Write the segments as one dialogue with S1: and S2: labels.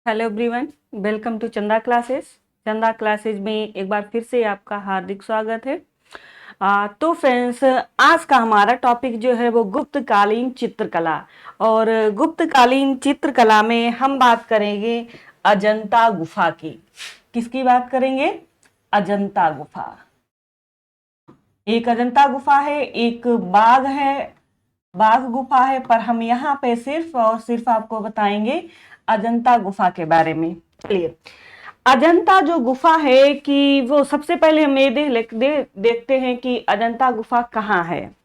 S1: Hello everyone, welcome to चंदा classes. चंदा classes में एक बार फिर से आपका हार्दिक स्वागत है। तो फ्रेंड्स, आज का हमारा टॉपिक जो है वो गुप्तकालीन चित्रकला। और गुप्तकालीन चित्रकला में हम बात करेंगे अजंता गुफा की। किसकी बात करेंगे? अजंता गुफा। एक अजंता गुफा है, एक बाघ है, बाघ गुफा है, पर हम यहाँ पे सिर्फ और सिर्फ आपको बताएंगे अजंता गुफा के बारे में। चलिए, अजंता जो गुफा है कि वो सबसे पहले हम ये देखते हैं कि अजंता गुफा कहाँ है।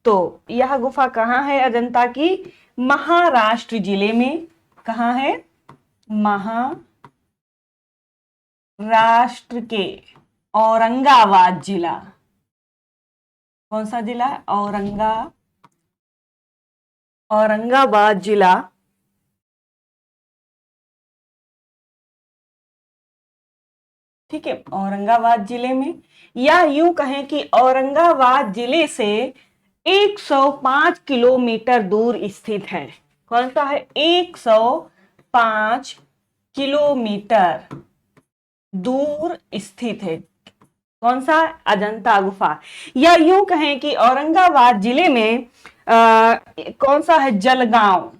S1: तो यह गुफा कहाँ है अजंता की? महाराष्ट्र जिले में। कहाँ है? महाराष्ट्र के औरंगाबाद जिला। कौन सा जिला है? औरंगाबाद जिला। ठीक है, औरंगाबाद जिले में, या यूं कहें कि औरंगाबाद जिले से 105 किलोमीटर दूर स्थित है। कौन सा है? 105 किलोमीटर दूर स्थित है। कौन सा? अजंता गुफा। या यूं कहें कि औरंगाबाद जिले में कौन सा है? जलगांव।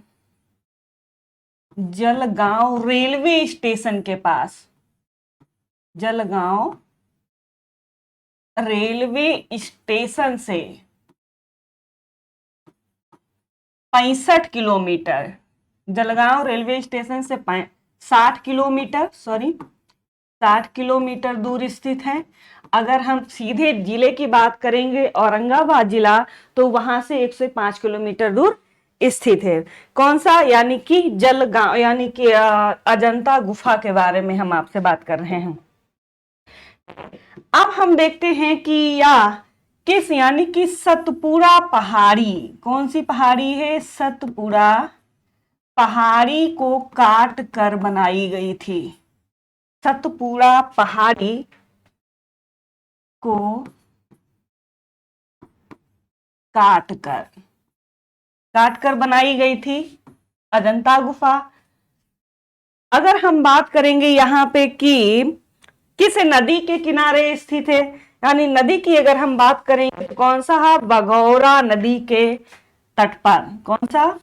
S1: जलगांव रेलवे स्टेशन के पास। जलगांव रेलवे स्टेशन से 65 किलोमीटर। जलगांव रेलवे स्टेशन से 60 किलोमीटर, 60 किलोमीटर दूर स्थित है। अगर हम सीधे जिले की बात करेंगे औरंगाबाद जिला, तो वहां से 105 किलोमीटर दूर स्थित है। कौन सा? यानी कि जलगांव, यानी कि अजंता गुफा के बारे में हम आपसे बात कर रहे हैं। अब हम देखते हैं कि किस, यानी कि सतपुड़ा पहाड़ी। कौन सी पहाड़ी है? सतपुड़ा पहाड़ी को काट कर बनाई गई थी। सतपुड़ा पहाड़ी को काट कर बनाई गई थी अजंता गुफा। अगर हम बात करेंगे यहाँ पे कि किस नदी के किनारे स्थित है, यानी नदी की अगर हम बात करेंगे तो कौन सा है? बघौरा नदी के तट पर। कौन सा?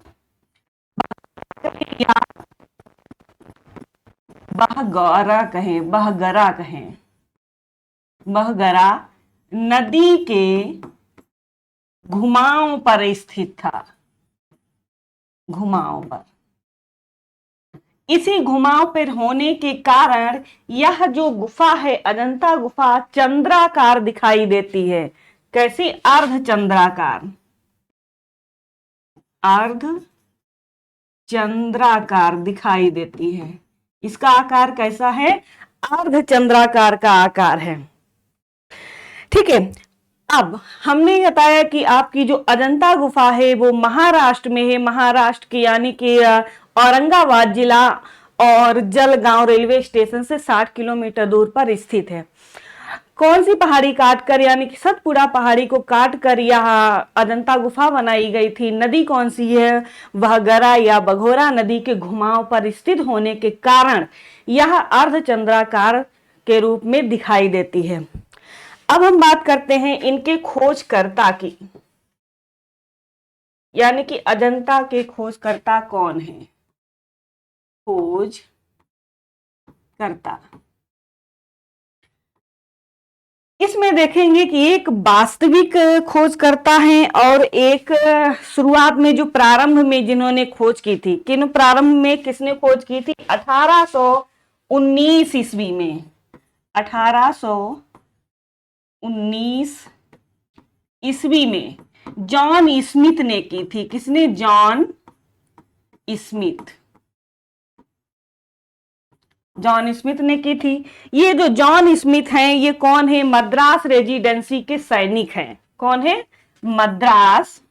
S1: या बहगरा नदी के घुमाव पर स्थित था। घुमाव पर, इसी घुमाव पर होने के कारण यह जो गुफा है अजंता गुफा चंद्राकार दिखाई देती है। कैसी? अर्ध चंद्राकार। अर्ध चंद्राकार दिखाई देती है। इसका आकार कैसा है? अर्ध चंद्राकार का आकार है। ठीक है, अब हमने बताया कि आपकी जो अजंता गुफा है वो महाराष्ट्र में है। महाराष्ट्र की, यानी कि औरंगाबाद जिला और जलगांव रेलवे स्टेशन से 60 किलोमीटर दूर पर स्थित है। कौन सी पहाड़ी काटकर, यानी कि सतपुड़ा पहाड़ी को काटकर यह अजंता गुफा बनाई गई थी? नदी कौन सी है? बहगरा या बघोरा नदी के घुमाव पर स्थित होने के कारण यह अर्धचंद्राकार के रूप में दिखाई देती है। अब हम बात करते हैं इनके खोजकर्ता की, यानी कि अजंता के खोजकर्ता कौन है? खोजकर्ता, इसमें देखेंगे कि एक वास्तविक खोजकर्ता है और एक शुरुआत में जो प्रारंभ में जिन्होंने खोज की थी। प्रारंभ में किसने खोज की थी? 1819 ईस्वी में। 1819 ईस्वी में जॉन स्मिथ ने की थी। किसने? जॉन स्मिथ ने की थी। ये जो जॉन स्मिथ हैं, ये कौन है? मद्रास रेजिडेंसी के सैनिक हैं। कौन है? मद्रास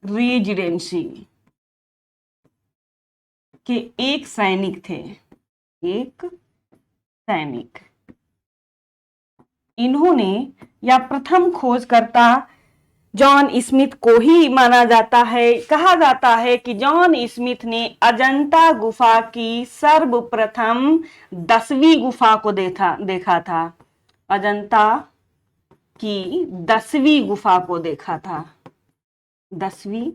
S1: रेजिडेंसी के एक सैनिक थे। एक सैनिक, इन्होंने, या प्रथम खोजकर्ता जॉन स्मिथ को ही माना जाता है। कहा जाता है कि जॉन स्मिथ ने अजंता गुफा की सर्वप्रथम 10वीं गुफा को देखा था। अजंता की 10वीं गुफा को देखा था। 10वीं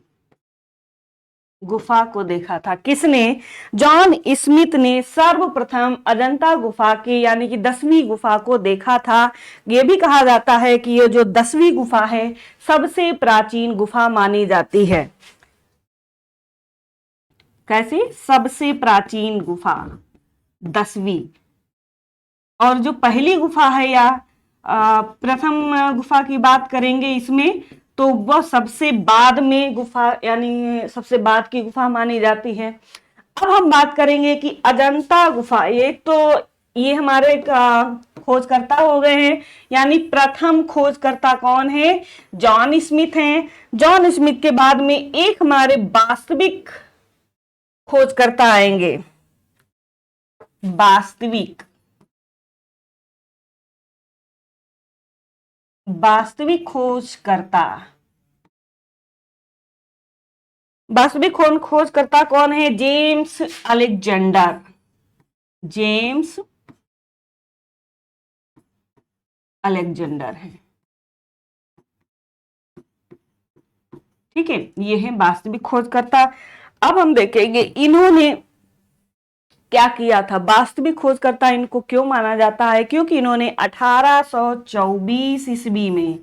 S1: गुफा को देखा था किसने? जॉन स्मिथ ने सर्वप्रथम अजंता गुफा की यानी कि 10वीं गुफा को देखा था। यह भी कहा जाता है कि ये जो 10वीं गुफा है सबसे प्राचीन गुफा मानी जाती है। कैसी? सबसे प्राचीन गुफा 10वीं। और जो पहली गुफा है या प्रथम गुफा की बात करेंगे इसमें, तो वह सबसे बाद में गुफा यानी सबसे बाद की गुफा मानी जाती है। अब हम बात करेंगे कि अजंता गुफा, ये हमारे खोजकर्ता हो गए हैं, यानी प्रथम खोजकर्ता कौन है? जॉन स्मिथ हैं। जॉन स्मिथ के बाद में एक हमारे वास्तविक खोजकर्ता आएंगे। वास्तविक खोजकर्ता। वास्तविक खोजकर्ता कौन है? James Alexander. जेम्स अलेक्जेंडर है। ठीक है, ये है वास्तविक खोजकर्ता। अब हम देखेंगे इन्होंने क्या किया था। वास्तविक खोजकर्ता इनको क्यों माना जाता है? क्योंकि इन्होंने 1824 ईस्वी में,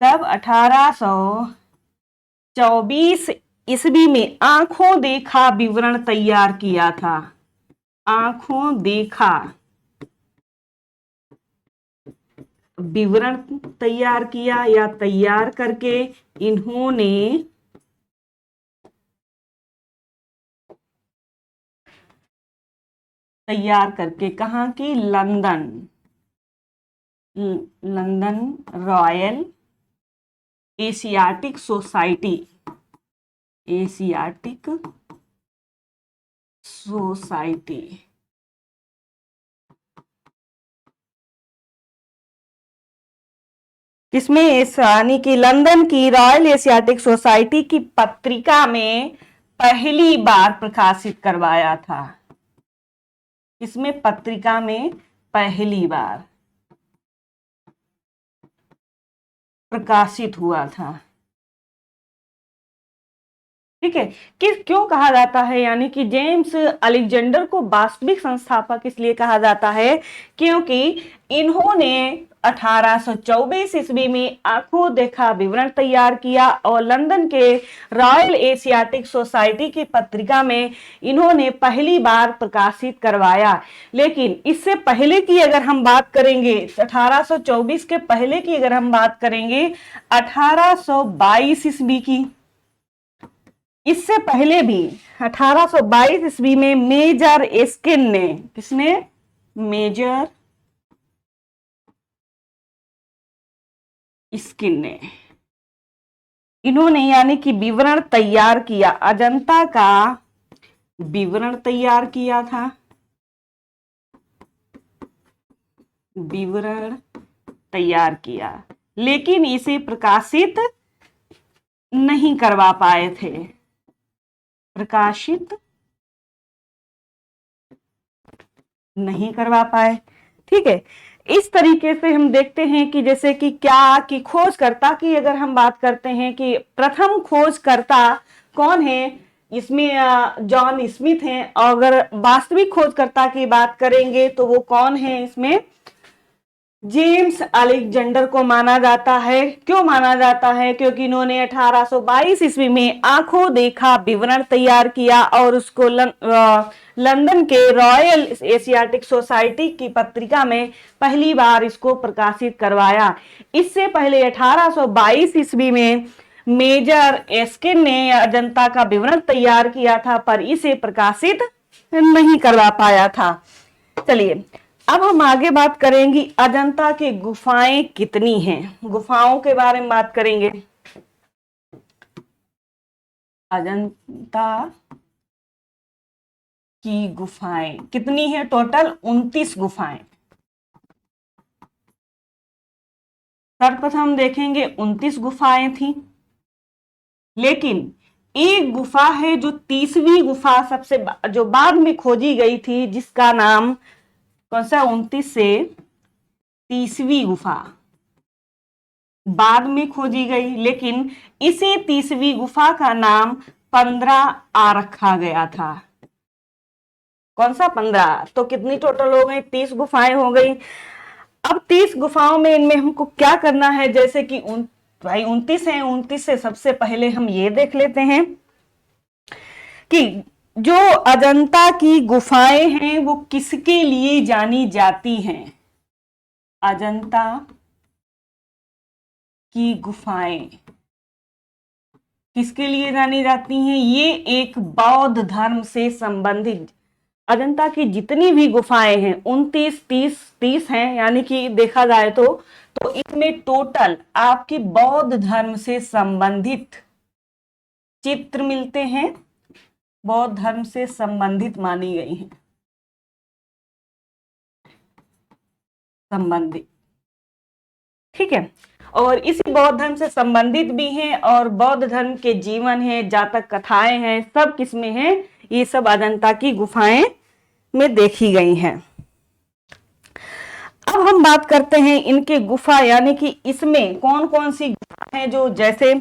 S1: तब 1824 ईस्वी में आंखों देखा विवरण तैयार किया था। आंखों देखा विवरण तैयार किया या तैयार करके इन्होंने कहाँ की? London royal Asiatic society. किसमें? यानी कि लंदन की रॉयल एशियाटिक सोसाइटी की पत्रिका में पहली बार प्रकाशित करवाया था। इसमें पत्रिका में पहली बार प्रकाशित हुआ था। ठीक है, क्यों कहा जाता है यानी कि जेम्स अलेक्जेंडर को वास्तविक संस्थापक इसलिए कहा जाता है क्योंकि इन्होंने 1824 ईस्वी में आंखों देखा विवरण तैयार किया और लंदन के रॉयल एशियाटिक सोसाइटी की पत्रिका में इन्होंने पहली बार प्रकाशित करवाया। लेकिन इससे पहले की अगर हम बात करेंगे, 1824 के पहले की अगर हम बात करेंगे 1822 ईस्वी की, इससे पहले भी 1822 ईस्वी में मेजर एस्किन ने, किसने? मेजर स्किन ने, इन्होंने यानी कि विवरण तैयार किया, अजंता का विवरण तैयार किया था। विवरण तैयार किया लेकिन इसे प्रकाशित नहीं करवा पाए थे। प्रकाशित नहीं करवा पाए। ठीक है, इस तरीके से हम देखते हैं कि जैसे कि क्या कि खोजकर्ता की अगर हम बात करते हैं कि प्रथम खोजकर्ता कौन है, इसमें जॉन स्मिथ हैं। और अगर वास्तविक खोजकर्ता की बात करेंगे तो वो कौन है? इसमें जेम्स अलेक्जेंडर को माना जाता है। क्यों माना जाता है? क्योंकि इन्होंने 1822 ईस्वी में आंखों देखा विवरण तैयार किया और उसको लंदन के रॉयल एशियाटिक सोसाइटी की पत्रिका में पहली बार इसको प्रकाशित करवाया। इससे पहले 1822 ईस्वी में मेजर एस्किन ने अजंता का विवरण तैयार किया था पर इसे प्रकाशित नहीं करवा पाया था। चलिए, अब हम आगे बात करेंगे अजंता की गुफाएं कितनी हैं। गुफाओं के बारे में बात करेंगे। अजंता की गुफाएं कितनी है? टोटल 29 गुफाएं। सर्वप्रथम देखेंगे 29 गुफाएं थी, लेकिन एक गुफा है जो 30वीं गुफा सबसे जो बाद में खोजी गई थी, जिसका नाम कौन सा, 29 से 30वीं गुफा बाद में खोजी गई, लेकिन इसी 30वीं गुफा का नाम 15 आ रखा गया था। कौन सा, 15। तो कितनी टोटल हो गई, 30 गुफाएं हो गई। अब 30 गुफाओं में इनमें हमको क्या करना है, जैसे कि भाई 29 है, 29 से सबसे पहले हम ये देख लेते हैं कि जो अजंता की गुफाएं हैं वो किसके लिए जानी जाती हैं। अजंता की गुफाएं किसके लिए जानी जाती हैं, ये एक बौद्ध धर्म से संबंधित, अजंता की जितनी भी गुफाएं हैं 29, 30 हैं, यानी कि देखा जाए तो इसमें टोटल आपके बौद्ध धर्म से संबंधित चित्र मिलते हैं, बौद्ध धर्म से संबंधित मानी गई हैं, संबंधित, ठीक है। और इसी बौद्ध धर्म से संबंधित भी हैं, और बौद्ध धर्म के जीवन है, जातक कथाएं हैं, सब किसमें हैं, ये सब अजंता की गुफाएं में देखी गई हैं। अब हम बात करते हैं इनके गुफा, यानी कि इसमें कौन कौन सी गुफा है, जो जैसे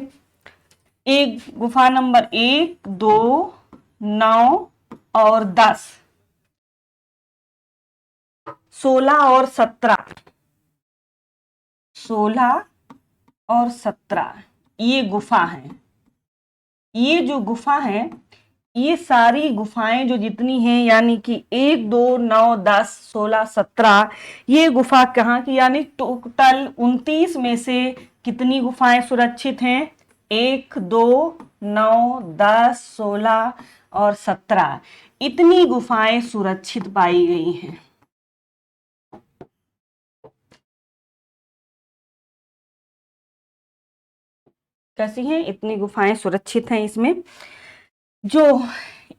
S1: एक गुफा नंबर 1, 2, 9 और 10, 16 और 17, 16 और 17 ये गुफा है। ये जो गुफा है, ये सारी गुफाएं जो जितनी हैं, यानी कि 1, 2, 9, 10, 16, 17, ये गुफा कहाँ की, यानी टोटल 29 में से कितनी गुफाएं सुरक्षित हैं, 1, 2, 9, 10, 16 और 17, इतनी गुफाएं सुरक्षित पाई गई हैं। कैसी हैं, इतनी गुफाएं सुरक्षित हैं इसमें। जो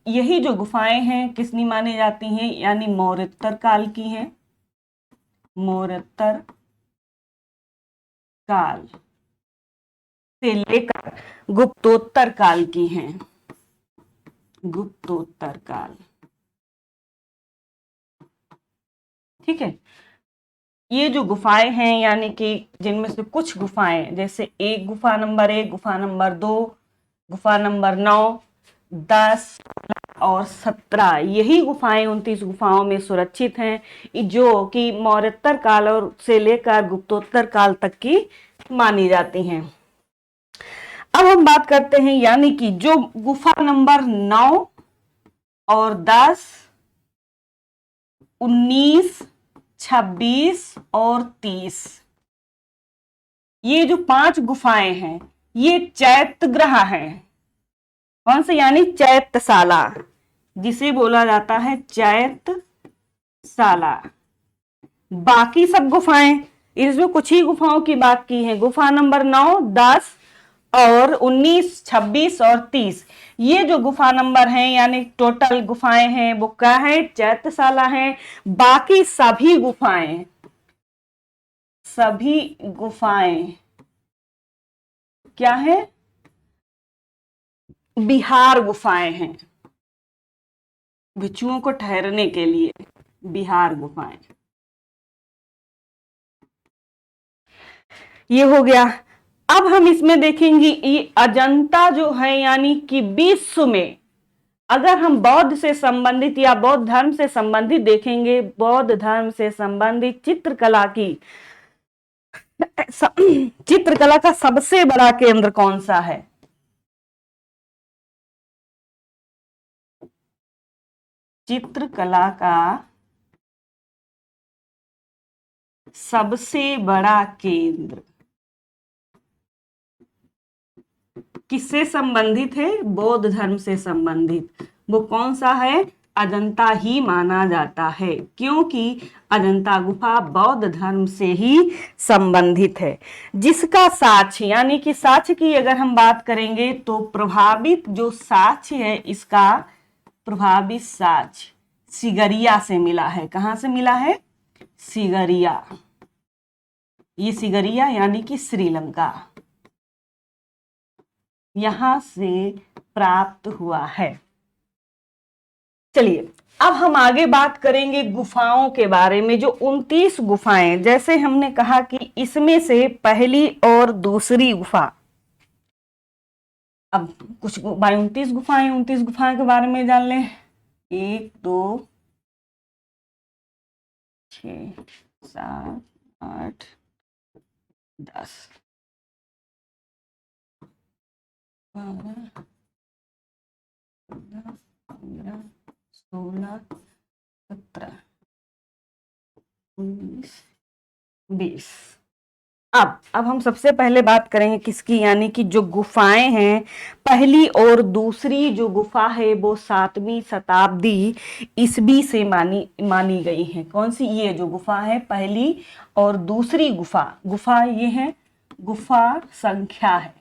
S1: यही जो गुफाएं हैं किसनी मानी जाती हैं, यानी मौर्योत्तर काल की हैं, मौर्योत्तर काल से लेकर गुप्तोत्तर काल की हैं, गुप्तोत्तर काल, ठीक है। ये जो गुफाएं हैं, यानी कि जिनमें से कुछ गुफाएं, जैसे एक गुफा नंबर 1, गुफा नंबर 2, गुफा नंबर 9, 10 और 17, यही गुफाएं 29 गुफाओं में सुरक्षित हैं, जो कि मौर्योत्तर काल और से लेकर गुप्तोत्तर काल तक की मानी जाती हैं। अब हम बात करते हैं, यानी कि जो गुफा नंबर 9 और 10, 19, 26 और 30, ये जो 5 गुफाएं हैं, ये चैत्यग्रह हैं। कौन से, यानी चैत्यशाला, जिसे बोला जाता है चैत्यशाला। बाकी सब गुफाएं, इसमें कुछ ही गुफाओं की बात की है, गुफा नंबर 9, 10 और 19, 26 और 30, ये जो गुफा नंबर हैं, यानी टोटल गुफाएं हैं, वो क्या है, चैत्यशाला हैं। बाकी सभी गुफाएं, सभी गुफाएं क्या है, विहार गुफाएं हैं, भिक्षुओं को ठहरने के लिए विहार गुफाएं। ये हो गया। अब हम इसमें देखेंगे ये अजंता जो है, यानी कि विश्व में अगर हम बौद्ध से संबंधित या बौद्ध धर्म से संबंधित देखेंगे, बौद्ध धर्म से संबंधित चित्रकला की, चित्रकला का सबसे बड़ा केंद्र कौन सा है, चित्रकला का सबसे बड़ा केंद्र किससे संबंधित है, बौद्ध धर्म से संबंधित, वो कौन सा है, अजंता ही माना जाता है, क्योंकि अजंता गुफा बौद्ध धर्म से ही संबंधित है। जिसका साक्ष्य, यानी कि साक्ष्य की अगर हम बात करेंगे तो प्रभावित जो साक्ष्य है, इसका प्रभावित साक्ष्य सिगरिया से मिला है। कहां से मिला है, सिगरिया, ये सिगरिया यानी कि श्रीलंका, यहां से प्राप्त हुआ है। चलिए अब हम आगे बात करेंगे गुफाओं के बारे में। जो 29 गुफाएं, जैसे हमने कहा कि इसमें से पहली और दूसरी गुफा, अब कुछ 29 गुफाएं, 29 गुफाएं के बारे में जान लें। 1 2 6 7 8 10 12 15 16 17 19 20। अब हम सबसे पहले बात करेंगे किसकी, यानी कि जो गुफाएं हैं, पहली और दूसरी जो गुफा है वो 7वीं शताब्दी ईस्वी से मानी गई है। कौन सी? ये जो गुफा है पहली और दूसरी गुफा, गुफा ये है, गुफा संख्या है,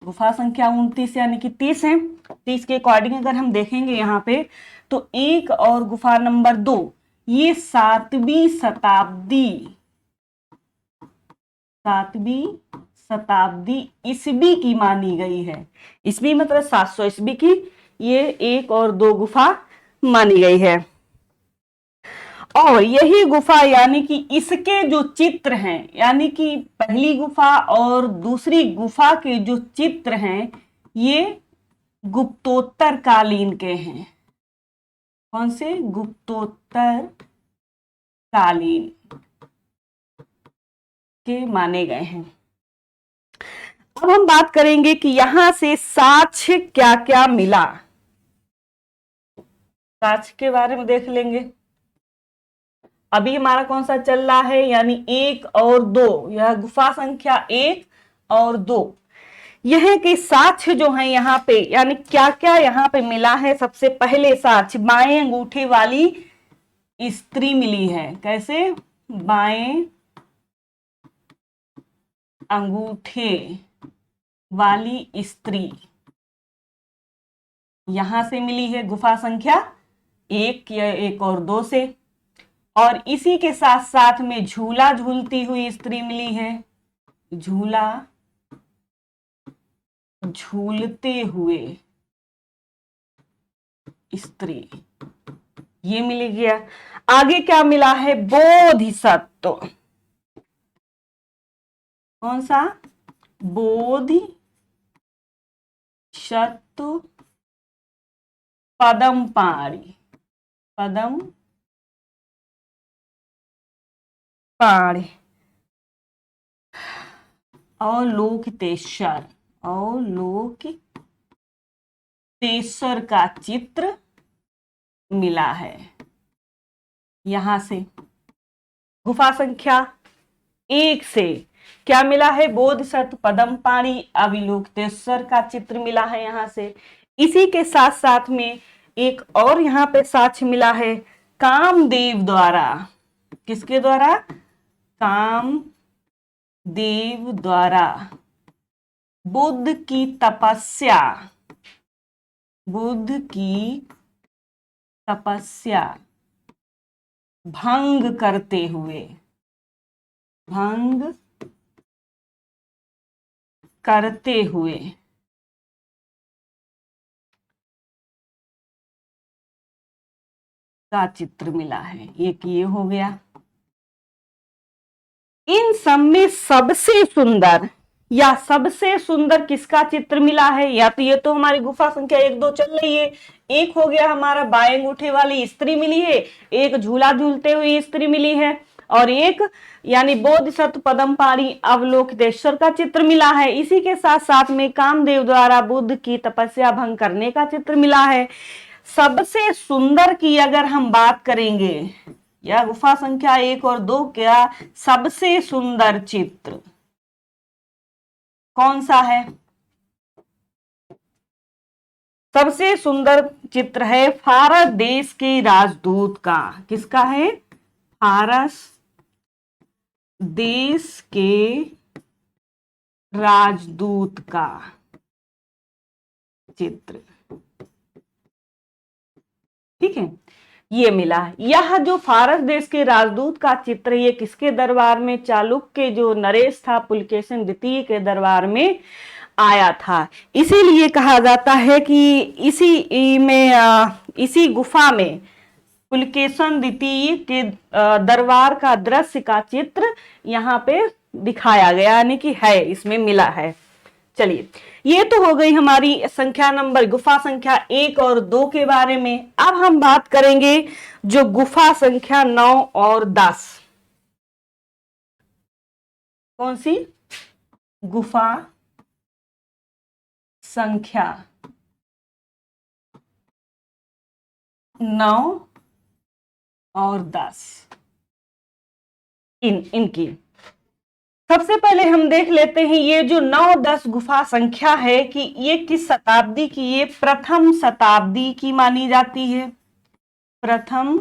S1: गुफा संख्या 29 यानी कि 30 है। 30 के अकॉर्डिंग अगर हम देखेंगे यहाँ पे तो एक और गुफा नंबर 2 ये 7वीं शताब्दी ईस्वी की मानी गई है। ईस्वी मतलब 700 ईस्वी की ये 1 और 2 गुफा मानी गई है। और यही गुफा यानी कि इसके जो चित्र हैं, यानी कि पहली गुफा और दूसरी गुफा के जो चित्र हैं ये गुप्तोत्तर कालीन के हैं। कौन से? गुप्तोत्तर कालीन के माने गए हैं। अब हम बात करेंगे कि यहां से साक्ष्य क्या क्या मिला। साक्ष्य के बारे में देख लेंगे। अभी हमारा कौन सा चल रहा है, यानी 1 और 2, यह गुफा संख्या 1 और 2, यह के साक्ष्य जो है यहाँ पे, यानी क्या क्या यहाँ पे मिला है। सबसे पहले साक्ष्य बाएं अंगूठे वाली स्त्री मिली है। कैसे? बाएं अंगूठे वाली स्त्री यहां से मिली है, गुफा संख्या 1 या 1 और 2 से। और इसी के साथ साथ में झूला झूलती हुई स्त्री मिली है, झूला झूलते हुए स्त्री ये मिल गया। आगे क्या मिला है? बोधिसत्व। कौन सा? बोधिसत्व पदम पाणी, पदम पाणी अवलोकितेश्वर, अवलोकितेश्वर का चित्र मिला है यहां से। गुफा संख्या 1 से क्या मिला है? बोधिसत्व पदम पाणी अवलोकितेश्वर का चित्र मिला है यहां से। इसी के साथ साथ में एक और यहाँ पे साक्ष्य मिला है कामदेव द्वारा। किसके द्वारा? कामदेव द्वारा बुद्ध की तपस्या, बुद्ध की तपस्या भंग करते हुए, भंग करते हुए का चित्र मिला है। एक ये हो गया। इन सब में सबसे सुंदर या सबसे सुंदर किसका चित्र मिला है? या तो ये तो हमारी गुफा संख्या 1 2 चल रही है। एक हो गया हमारा बाएं अंगूठे वाली स्त्री मिली है, एक झूला झूलते हुई स्त्री मिली है, और एक यानी बोधिसत्व पदम पाणी अवलोकितेश्वर का चित्र मिला है। इसी के साथ साथ में कामदेव द्वारा बुद्ध की तपस्या भंग करने का चित्र मिला है। सबसे सुंदर की अगर हम बात करेंगे, या गुफा संख्या 1 और 2 क्या सबसे सुंदर चित्र कौन सा है? सबसे सुंदर चित्र है फारस देश के राजदूत का। किसका है? फारस देश के राजदूत का चित्र। ठीक है। ये मिला। यह जो फारस देश के राजदूत का चित्र, ये किसके दरबार में? चालुक्य के जो नरेश था पुलकेशिन द्वितीय के दरबार में आया था। इसीलिए कहा जाता है कि इसी गुफा में पुलकेशिन द्वितीय के दरबार का दृश्य का चित्र यहाँ पे दिखाया गया, यानी कि है, इसमें मिला है। चलिए, ये तो हो गई हमारी संख्या नंबर, गुफा संख्या 1 और 2 के बारे में। अब हम बात करेंगे जो गुफा संख्या 9 और 10। कौन सी? गुफा संख्या 9 और 10, इनकी सबसे पहले हम देख लेते हैं। ये जो 9-10 गुफा संख्या है कि ये किस शताब्दी की? ये प्रथम शताब्दी की मानी जाती है। प्रथम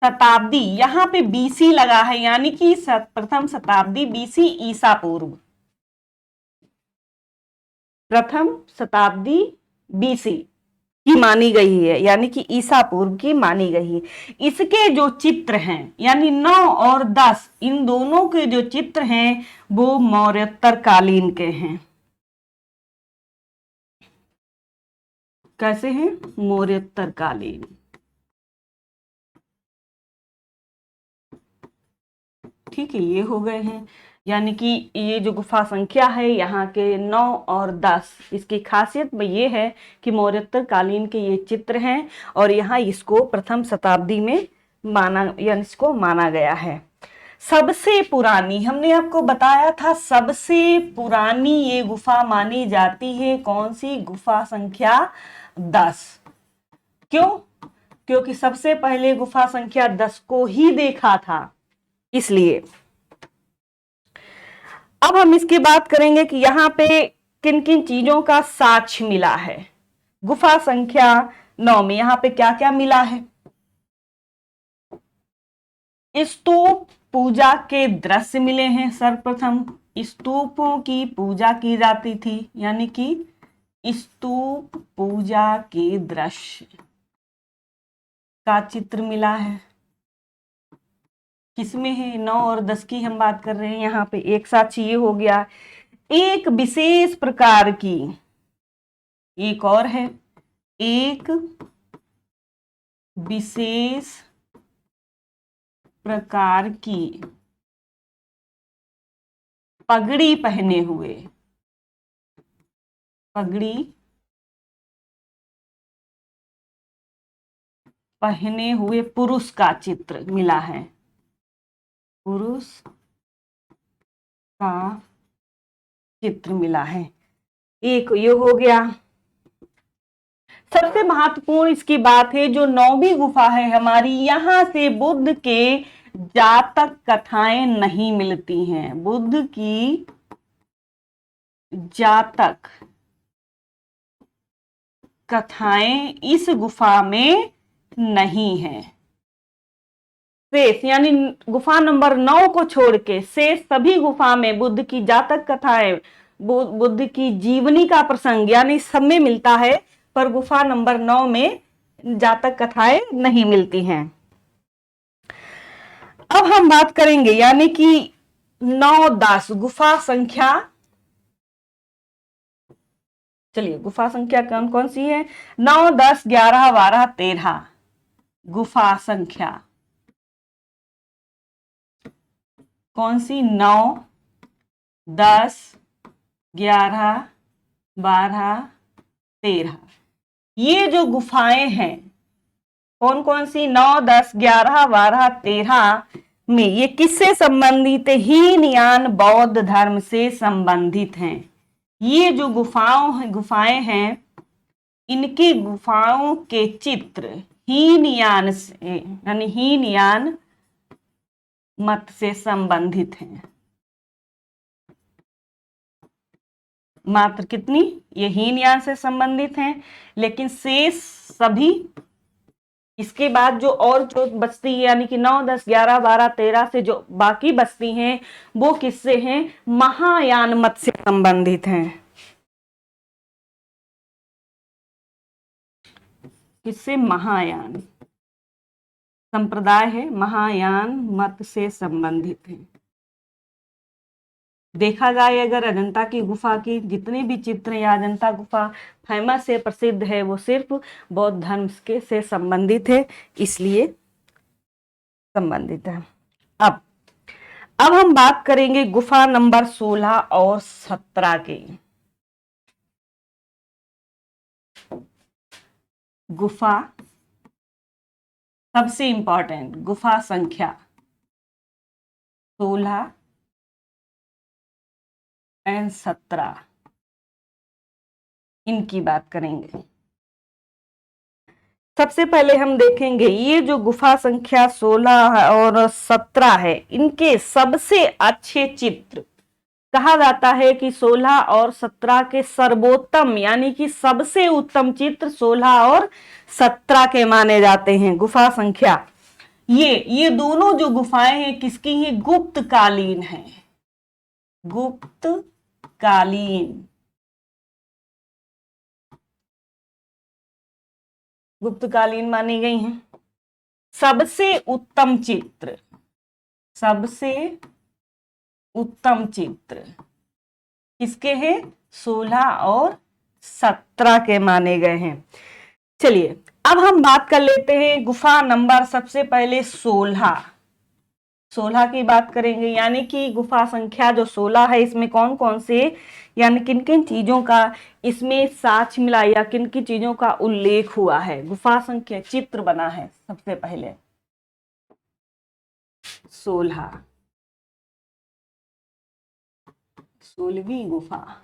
S1: शताब्दी, यहां पे बीसी लगा है, यानी कि प्रथम शताब्दी बीसी, ईसा पूर्व। प्रथम शताब्दी बीसी की मानी गई है, यानी कि ईसा पूर्व की मानी गई है। इसके जो चित्र हैं, यानी 9 और 10, इन दोनों के जो चित्र हैं वो मौर्योत्तर कालीन के हैं। कैसे हैं? मौर्योत्तर कालीन। ठीक है, ये हो गए हैं। यानी कि ये जो गुफा संख्या है यहाँ के 9 और 10, इसकी खासियत में ये है कि मौर्योत्तर कालीन के ये चित्र हैं और यहाँ इसको प्रथम शताब्दी में माना, यानी इसको माना गया है। सबसे पुरानी, हमने आपको बताया था, सबसे पुरानी ये गुफा मानी जाती है कौन सी? गुफा संख्या 10। क्यों? क्योंकि सबसे पहले गुफा संख्या 10 को ही देखा था, इसलिए। अब हम इसकी बात करेंगे कि यहाँ पे किन किन चीजों का साक्ष्य मिला है। गुफा संख्या 9 में यहाँ पे क्या क्या मिला है? स्तूप पूजा के दृश्य मिले हैं। सर्वप्रथम स्तूपों की पूजा की जाती थी, यानी कि स्तूप पूजा के दृश्य का चित्र मिला है। किसमें है? 9 और 10 की हम बात कर रहे हैं यहाँ पे। एक साक्ष्य ये हो गया। एक विशेष प्रकार की, एक और है, एक विशेष प्रकार की पगड़ी पहने हुए, पगड़ी पहने हुए पुरुष का चित्र मिला है। पुरुष का चित्र मिला है। एक ये हो गया। सबसे महत्वपूर्ण इसकी बात है, जो 9वीं गुफा है हमारी, यहां से बुद्ध के जातक कथाएं नहीं मिलती हैं। बुद्ध की जातक कथाएं इस गुफा में नहीं है। शेष, यानी गुफा नंबर 9 को छोड़ के शेष सभी गुफा में बुद्ध की जातक कथाएं, बुद्ध की जीवनी का प्रसंग, यानी सब में मिलता है, पर गुफा नंबर 9 में जातक कथाएं नहीं मिलती हैं। अब हम बात करेंगे, यानी कि 9-10 गुफा संख्या। चलिए, गुफा संख्या कौन कौन सी है? 9, 10, 11, 12, 13 गुफा संख्या कौन सी? 9, 10, 11, 12, 13। ये जो गुफाएं हैं कौन कौन सी? 9, 10, 11, 12, 13 में ये किससे संबंधित है? हीनयान बौद्ध धर्म से संबंधित हैं। ये जो गुफाएं हैं, इनकी गुफाओं के चित्र हीनयान से, यानी हीनयान मत से संबंधित हैं। मात्र कितनी? ये हीनयान से संबंधित हैं, लेकिन शेष सभी, इसके बाद जो और जो बचती है, यानी कि 9, 10, 11, 12, 13 से जो बाकी बचती हैं, वो किससे हैं? महायान मत से संबंधित हैं। किससे? महायान। संप्रदाय है, महायान मत से संबंधित है। देखा जाए अगर अजंता की गुफा की जितने भी चित्र या अजंता गुफा फेमस है, प्रसिद्ध है, वो सिर्फ बौद्ध धर्म के से संबंधित है, इसलिए संबंधित है। अब हम बात करेंगे गुफा नंबर 16 और 17 की। गुफा सबसे इंपॉर्टेंट गुफा संख्या 16 एंड 17, इनकी बात करेंगे। सबसे पहले हम देखेंगे ये जो गुफा संख्या 16 और 17 है, इनके सबसे अच्छे चित्र, कहा जाता है कि 16 और 17 के सर्वोत्तम यानी कि सबसे उत्तम चित्र 16 और 17 के माने जाते हैं। गुफा संख्या ये दोनों जो गुफाएं हैं किसकी हैं? गुप्त कालीन हैं, गुप्त कालीन, गुप्तकालीन मानी गई हैं। सबसे उत्तम चित्र, सबसे उत्तम चित्र किसके हैं? 16 और 17 के माने गए हैं। चलिए अब हम बात कर लेते हैं गुफा नंबर सबसे पहले 16 की बात करेंगे, यानी कि गुफा संख्या जो 16 है इसमें कौन कौन से यानी किन किन चीजों का इसमें साक्ष्य मिला या किन किन चीजों का उल्लेख हुआ है। गुफा संख्या चित्र बना है सबसे पहले 16वीं गुफा।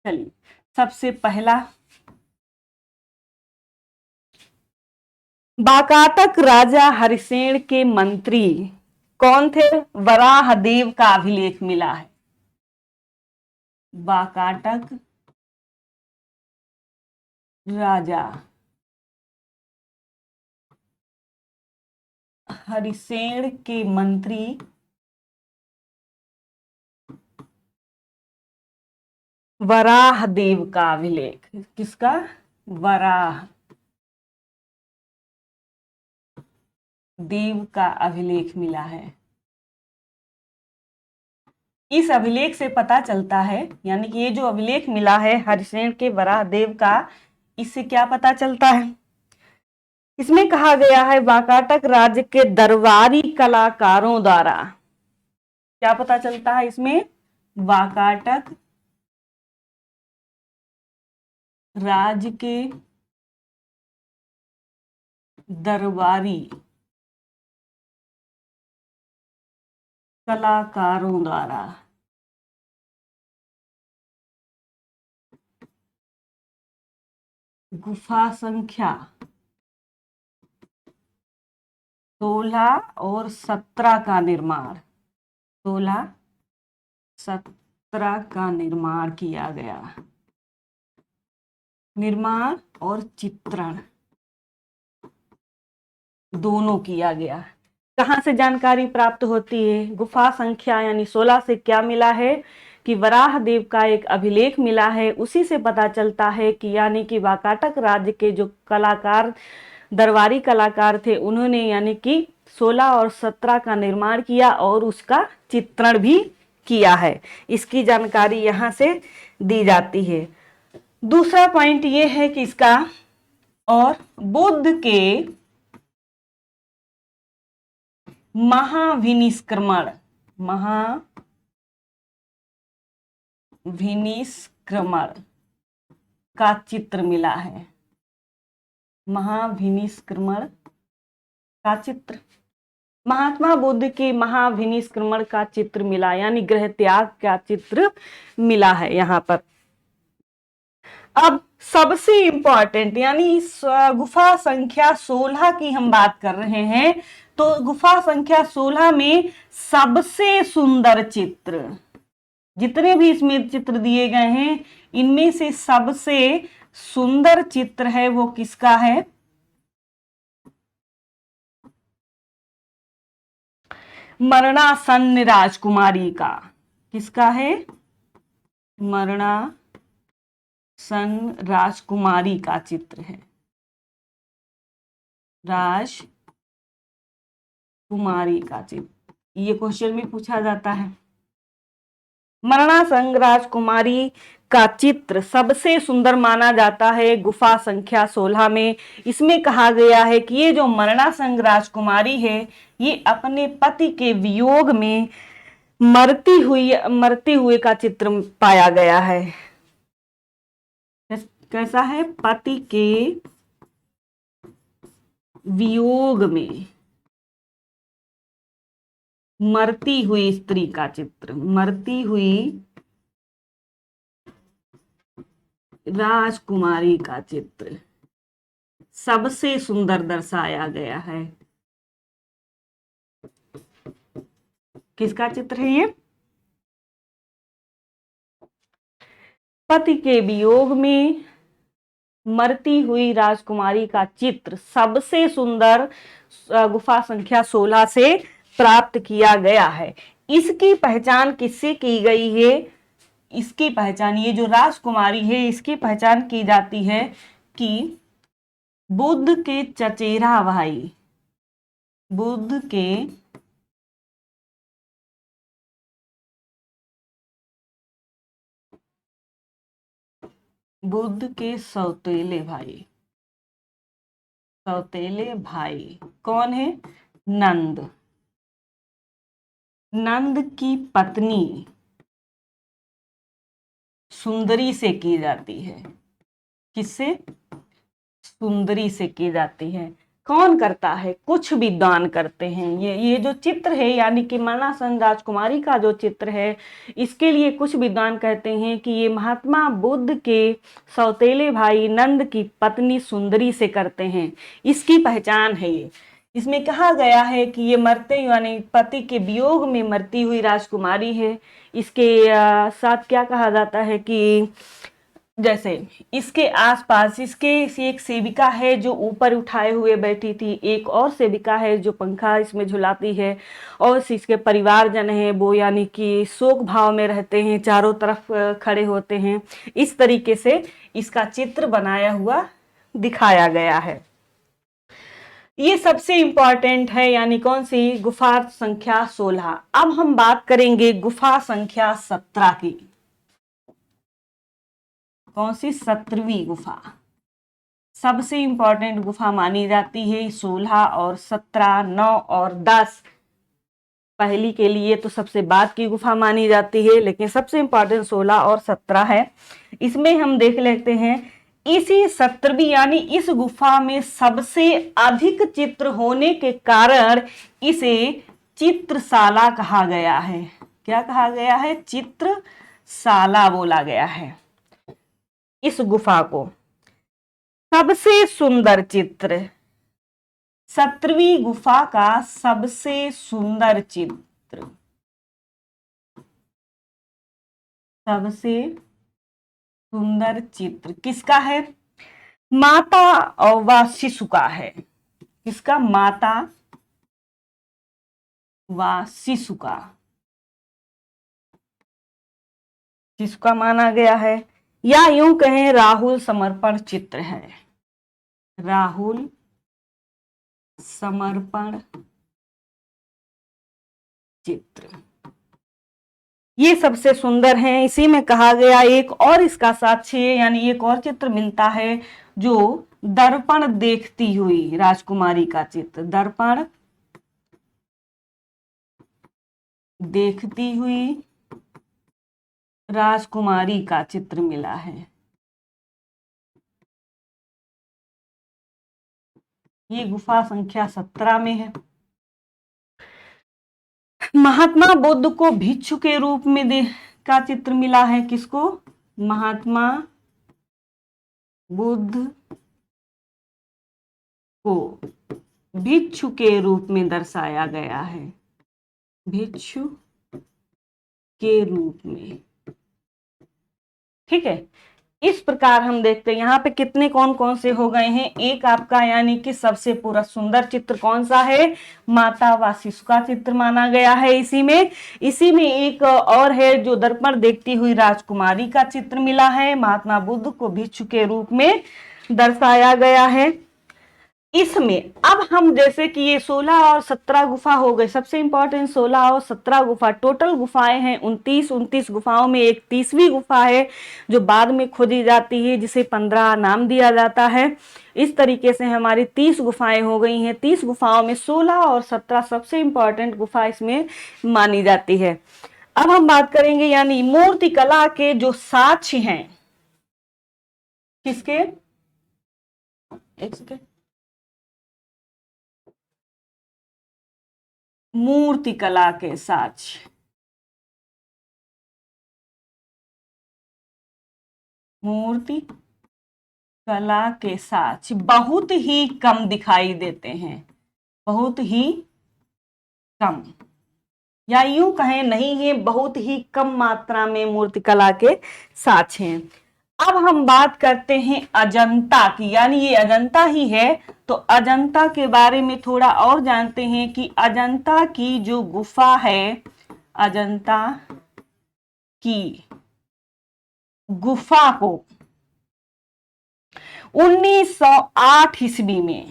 S1: चलिए सबसे पहला वाकाटक राजा हरिसेन के मंत्री कौन थे? वराहदेव का अभिलेख मिला है। वाकाटक राजा हरिसेन के मंत्री वराहदेव का अभिलेख, किसका? वराह देव का अभिलेख मिला है। इस अभिलेख से पता चलता है, यानी कि ये जो अभिलेख मिला है हरिसेन के वराहदेव का, इससे क्या पता चलता है? इसमें कहा गया है वाकाटक राज्य के दरबारी कलाकारों द्वारा, क्या पता चलता है इसमें? वाकाटक राज्य के दरबारी कलाकारों द्वारा गुफा संख्या 16 और 17 का निर्माण, 16, 17 का निर्माण किया गया। निर्माण और चित्रण दोनों किया गया। कहां से जानकारी प्राप्त होती है? गुफा संख्या यानी 16 से क्या मिला है कि वराहदेव का एक अभिलेख मिला है, उसी से पता चलता है कि यानी कि वाकाटक राज्य के जो कलाकार, दरबारी कलाकार थे, उन्होंने यानी कि 16 और 17 का निर्माण किया और उसका चित्रण भी किया है। इसकी जानकारी यहाँ से दी जाती है। दूसरा पॉइंट ये है कि इसका और बुद्ध के महाविनिष्क्रमण का चित्र मिला है। महाविनिष्क्रमण का चित्र, महात्मा बुद्ध के महाविनिष्क्रमण का चित्र मिला, यानी गृह त्याग का चित्र मिला है यहाँ पर। अब सबसे इंपॉर्टेंट यानी गुफा संख्या 16 की हम बात कर रहे हैं, तो गुफा संख्या 16 में सबसे सुंदर चित्र, जितने भी इसमें चित्र दिए गए हैं इनमें से सबसे सुंदर चित्र है वो किसका है? मरणासन्न राजकुमारी का। किसका है? मरणासन्न राजकुमारी का चित्र है। राजकुमारी का चित्र, ये क्वेश्चन भी पूछा जाता है। मरणासंग राजकुमारी का चित्र सबसे सुंदर माना जाता है गुफा संख्या 16 में। इसमें कहा गया है कि ये जो मरणासंग राजकुमारी है ये अपने पति के वियोग में मरते हुए का चित्र पाया गया है। कैसा है? पति के वियोग में मरती हुई स्त्री का चित्र, मरती हुई राजकुमारी का चित्र सबसे सुंदर दर्शाया गया है। किसका चित्र है ये? पति के वियोग में मरती हुई राजकुमारी का चित्र सबसे सुंदर गुफा संख्या 16 से प्राप्त किया गया है। इसकी पहचान किससे की गई है? इसकी पहचान, ये जो राजकुमारी है इसकी पहचान की जाती है कि बुद्ध के चचेरा भाई, बुद्ध के सौतेले भाई कौन है? नंद। नंद की पत्नी सुंदरी से की जाती है। किससे? सुंदरी से की जाती है। कौन करता है? कुछ विद्वान करते हैं। ये जो चित्र है यानी कि मरणासंग राजकुमारी का जो चित्र है, इसके लिए कुछ विद्वान कहते हैं कि ये महात्मा बुद्ध के सौतेले भाई नंद की पत्नी सुंदरी से करते हैं। इसकी पहचान है ये। इसमें कहा गया है कि ये मरते यानी पति के वियोग में मरती हुई राजकुमारी है। इसके साथ क्या कहा जाता है कि जैसे इसके आसपास इसके एक सेविका है जो ऊपर उठाए हुए बैठी थी, एक और सेविका है जो पंखा इसमें झुलाती है, और इसके परिवारजन है वो यानी कि शोक भाव में रहते हैं, चारों तरफ खड़े होते हैं। इस तरीके से इसका चित्र बनाया हुआ दिखाया गया है। ये सबसे इंपॉर्टेंट है, यानी कौन सी? गुफा संख्या 16। अब हम बात करेंगे गुफा संख्या 17 की। कौन सी? 17वीं गुफा सबसे इंपॉर्टेंट गुफा मानी जाती है। 16 और 17, 9 और 10 पहली के लिए तो सबसे बाद की गुफा मानी जाती है, लेकिन सबसे इंपॉर्टेंट 16 और 17 है। इसमें हम देख लेते हैं, इसी 17वीं यानी इस गुफा में सबसे अधिक चित्र होने के कारण इसे चित्रशाला कहा गया है। क्या कहा गया है? चित्रशाला बोला गया है इस गुफा को। सबसे सुंदर चित्र, 17वीं गुफा का सबसे सुंदर चित्र, सबसे सुंदर चित्र किसका है? माता व शिशु का है। किसका? माता व शिशु का, शिशु का माना गया है, या यूं कहें राहुल समर्पण चित्र है। राहुल समर्पण चित्र ये सबसे सुंदर है। इसी में कहा गया एक और इसका साक्ष्य यानी एक और चित्र मिलता है जो दर्पण देखती हुई राजकुमारी का चित्र, दर्पण देखती हुई राजकुमारी का चित्र मिला है। ये गुफा संख्या 17 में है। महात्मा बुद्ध को भिक्षु के रूप में का चित्र मिला है। किसको? महात्मा बुद्ध को भिक्षु के रूप में दर्शाया गया है, भिक्षु के रूप में। ठीक है, इस प्रकार हम देखते हैं यहाँ पे कितने कौन कौन से हो गए हैं। एक आपका यानी कि सबसे पूरा सुंदर चित्र कौन सा है? माता व शिशु का चित्र माना गया है। इसी में एक और है जो दर्पण देखती हुई राजकुमारी का चित्र मिला है। महात्मा बुद्ध को भिक्षु के रूप में दर्शाया गया है। इसमें अब हम जैसे कि ये 16 और 17 गुफा हो गए, सबसे इंपॉर्टेंट 16 और 17 गुफा, टोटल गुफाएं हैं 29 गुफाओं में एक 30वीं गुफा है जो बाद में खोजी जाती है, जिसे 15 नाम दिया जाता है। इस तरीके से हमारी 30 गुफाएं हो गई हैं। 30 गुफाओं में 16 और 17 सबसे इंपॉर्टेंट गुफा इसमें मानी जाती है। अब हम बात करेंगे यानी मूर्ति कला के जो साक्ष्य हैं, किसके, एक सेकेंड, मूर्ति कला के साक्ष्य, मूर्ति कला के साक्ष्य बहुत ही कम दिखाई देते हैं, बहुत ही कम, या यूं कहें नहीं है, बहुत ही कम मात्रा में मूर्तिकला के साक्ष्य हैं। अब हम बात करते हैं अजंता की, यानी ये अजंता ही है, तो अजंता के बारे में थोड़ा और जानते हैं कि अजंता की जो गुफा है, अजंता की गुफा को 1908 ईस्वी में,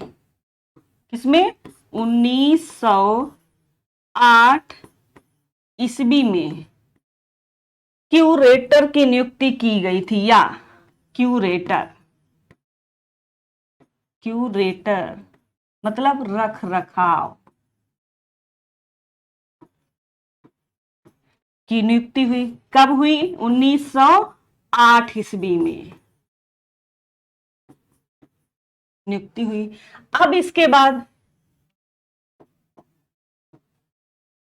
S1: किसमें, 1908 ईस्वी में क्यूरेटर की नियुक्ति की गई थी, या क्यूरेटर, क्यूरेटर मतलब रख रखाव की नियुक्ति हुई। कब हुई, 1908 ईस्वी में नियुक्ति हुई। अब इसके बाद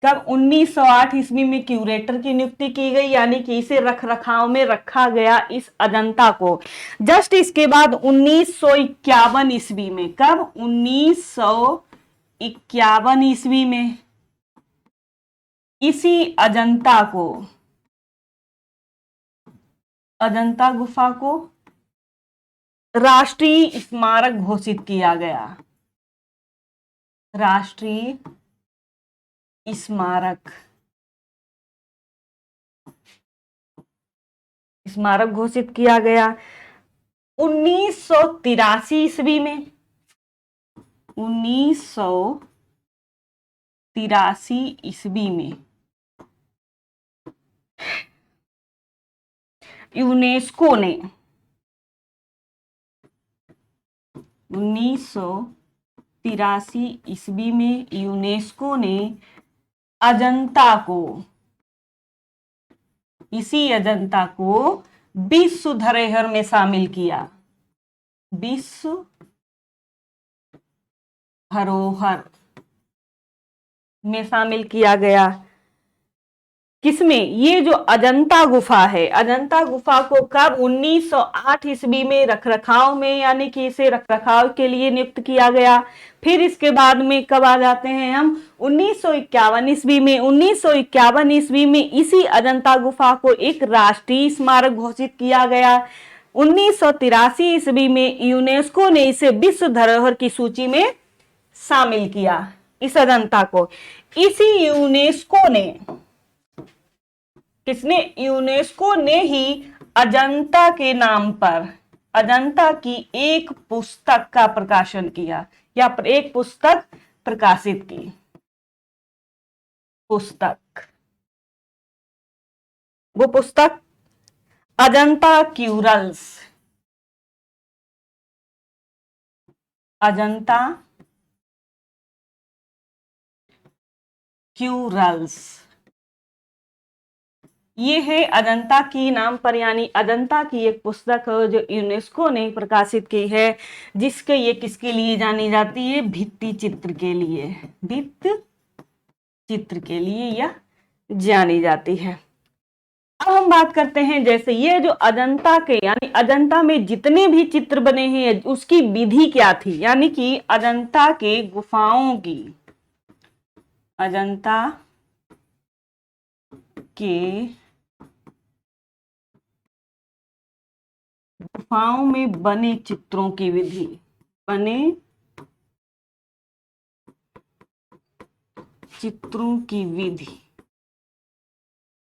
S1: कब, 1908 ईस्वी में क्यूरेटर की नियुक्ति की गई, यानी कि इसे रख रखाव में रखा गया इस अजंता को। जस्ट इसके बाद 1951 ईस्वी में, कब, 1951 ईस्वी में इसी अजंता को, अजंता गुफा को राष्ट्रीय स्मारक घोषित किया गया, राष्ट्रीय स्मारक, स्मारक घोषित किया गया 1983 ईस्वी में, 1983 ईस्वी में यूनेस्को ने, 1983 ईस्वी में यूनेस्को ने अजंता को, इसी अजंता को विश्व धरोहर में शामिल किया, विश्व धरोहर में शामिल किया गया। किसमें, ये जो अजंता गुफा है, अजंता गुफा को कब, 1908 ईस्वी में रखरखाव में, यानी कि इसे रखरखाव के लिए नियुक्त किया गया। फिर इसके बाद में कब आ जाते हैं हम, 1951 ईस्वी में, 1951 ईस्वी में इसी अजंता गुफा को एक राष्ट्रीय स्मारक घोषित किया गया। 1983 ईस्वी में यूनेस्को ने इसे विश्व धरोहर की सूची में शामिल किया, इस अजंता को। इसी यूनेस्को ने, किसने, यूनेस्को ने ही अजंता के नाम पर अजंता की एक पुस्तक का प्रकाशन किया, या एक पुस्तक प्रकाशित की, पुस्तक, वो पुस्तक अजंता क्यूरल्स, अजंता क्यूरल्स, ये है अजंता की नाम पर, यानी अजंता की एक पुस्तक है जो यूनेस्को ने प्रकाशित की है, जिसके ये किसके लिए जानी जाती है, भित्ति चित्र के लिए, भित्ति चित्र के लिए यह जानी जाती है। अब हम बात करते हैं, जैसे ये जो अजंता के, यानी अजंता में जितने भी चित्र बने हैं उसकी विधि क्या थी, यानी कि अजंता के गुफाओं की, अजंता के गुफाओं में बने चित्रों की विधि, बने चित्रों की विधि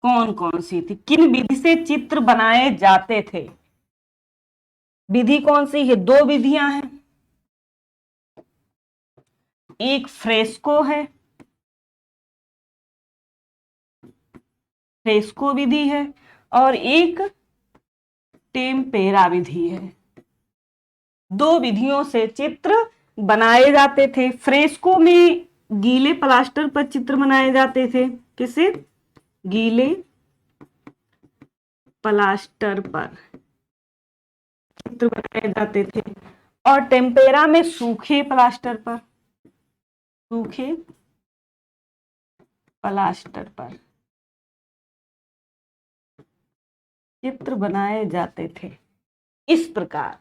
S1: कौन कौन सी थी, किन विधि से चित्र बनाए जाते थे, विधि कौन सी है, दो विधियां हैं, एक फ्रेस्को है, फ्रेस्को विधि है, और एक टेम्पेरा विधि है। दो विधियों से चित्र बनाए जाते थे। फ्रेस्को में गीले प्लास्टर पर चित्र बनाए जाते थे। किसे? गीले प्लास्टर पर चित्र बनाए जाते थे। और टेम्पेरा में सूखे प्लास्टर पर, सूखे प्लास्टर पर चित्र बनाए जाते थे। इस प्रकार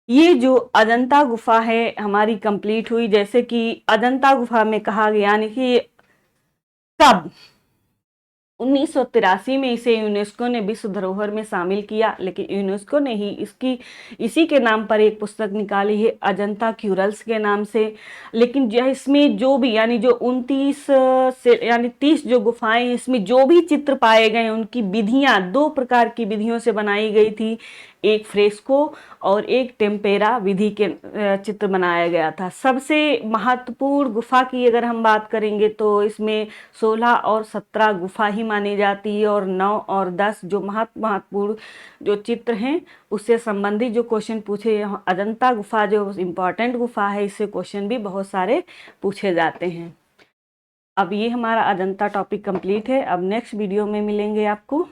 S1: ये जो अजंता गुफा है हमारी कंप्लीट हुई। जैसे कि अजंता गुफा में कहा गया, यानी कि कब 1983 में इसे यूनेस्को ने विश्व धरोहर में शामिल किया। लेकिन यूनेस्को ने ही इसी के नाम पर एक पुस्तक निकाली है, अजंता क्यूरल्स के नाम से। लेकिन जो इसमें जो भी यानी जो 29 से यानी 30 जो गुफाएं, इसमें जो भी चित्र पाए गए उनकी विधियां दो प्रकार की विधियों से बनाई गई थी। एक फ्रेस्को और एक टेम्पेरा विधि के चित्र बनाया गया था। सबसे महत्वपूर्ण गुफा की अगर हम बात करेंगे तो इसमें 16 और 17 गुफा ही मानी जाती है, और 9 और 10 जो महत्वपूर्ण जो चित्र हैं उससे संबंधित जो क्वेश्चन पूछे। अजंता गुफा जो इम्पोर्टेंट गुफा है, इससे क्वेश्चन भी बहुत सारे पूछे जाते हैं। अब ये हमारा अजंता टॉपिक कंप्लीट है। अब नेक्स्ट वीडियो में मिलेंगे आपको।